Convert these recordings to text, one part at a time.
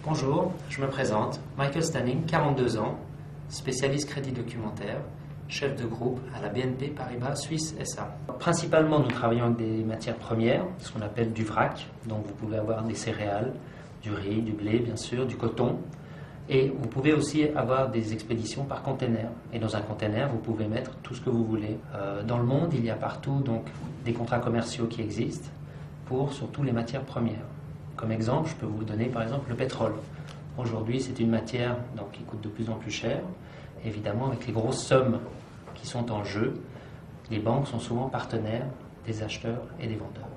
Bonjour, je me présente, Michael Stanning, 42 ans, spécialiste crédit documentaire, chef de groupe à la BNP Paribas Suisse SA. Principalement, nous travaillons avec des matières premières, ce qu'on appelle du vrac, donc vous pouvez avoir des céréales, du riz, du blé bien sûr, du coton, et vous pouvez aussi avoir des expéditions par container. Et dans un container, vous pouvez mettre tout ce que vous voulez. Dans le monde, il y a partout donc des contrats commerciaux qui existent pour surtout les matières premières. Comme exemple, je peux vous donner par exemple le pétrole. Aujourd'hui, c'est une matière donc, qui coûte de plus en plus cher. Évidemment, avec les grosses sommes qui sont en jeu, les banques sont souvent partenaires des acheteurs et des vendeurs.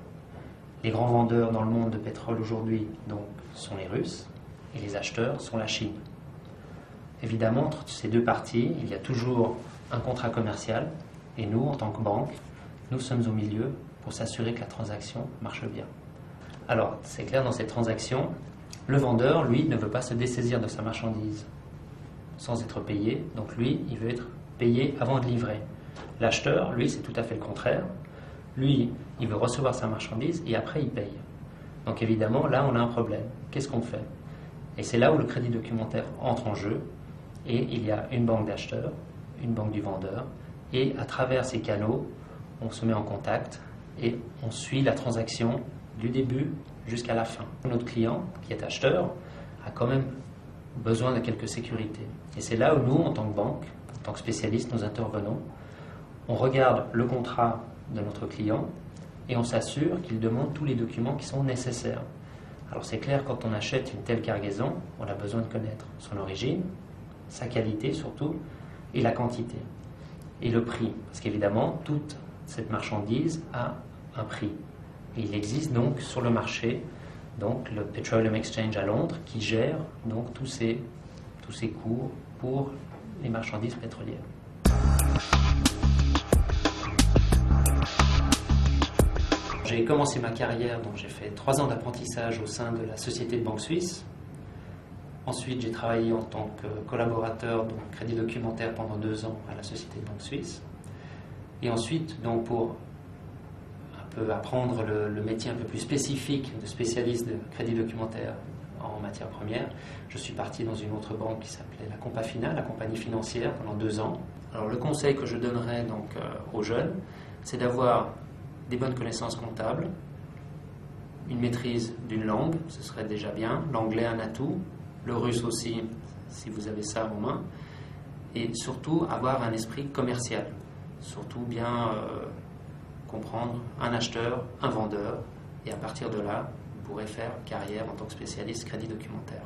Les grands vendeurs dans le monde de pétrole aujourd'hui donc, sont les Russes et les acheteurs sont la Chine. Évidemment, entre ces deux parties, il y a toujours un contrat commercial et nous, en tant que banque, nous sommes au milieu pour s'assurer que la transaction marche bien. Alors, c'est clair, dans cette transaction, le vendeur, lui, ne veut pas se dessaisir de sa marchandise sans être payé. Donc, lui, il veut être payé avant de livrer. L'acheteur, lui, c'est tout à fait le contraire. Lui, il veut recevoir sa marchandise et après, il paye. Donc, évidemment, là, on a un problème. Qu'est-ce qu'on fait? Et c'est là où le crédit documentaire entre en jeu. Et il y a une banque d'acheteurs, une banque du vendeur. Et à travers ces canaux, on se met en contact et on suit la transaction du début jusqu'à la fin. Notre client, qui est acheteur, a quand même besoin de quelques sécurités. Et c'est là où nous, en tant que banque, en tant que spécialiste, nous intervenons. On regarde le contrat de notre client et on s'assure qu'il demande tous les documents qui sont nécessaires. Alors c'est clair, quand on achète une telle cargaison, on a besoin de connaître son origine, sa qualité surtout, et la quantité. Et le prix, parce qu'évidemment, toute cette marchandise a un prix. Et il existe donc sur le marché donc le Petroleum Exchange à Londres qui gère donc tous ces cours pour les marchandises pétrolières. J'ai commencé ma carrière, donc j'ai fait 3 ans d'apprentissage au sein de la Société de Banque Suisse. Ensuite, j'ai travaillé en tant que collaborateur donc crédit documentaire pendant 2 ans à la Société de Banque Suisse. Et ensuite, donc pour apprendre le métier un peu plus spécifique de spécialiste de crédit documentaire en matière première, je suis parti dans une autre banque qui s'appelait la Compafina, la compagnie financière, pendant 2 ans. Alors le conseil que je donnerais donc aux jeunes, c'est d'avoir des bonnes connaissances comptables, une maîtrise d'une langue, ce serait déjà bien, l'anglais un atout, le russe aussi, si vous avez ça en main, et surtout avoir un esprit commercial, surtout bien comprendre un acheteur, un vendeur, et à partir de là, vous pourrez faire carrière en tant que spécialiste crédit documentaire.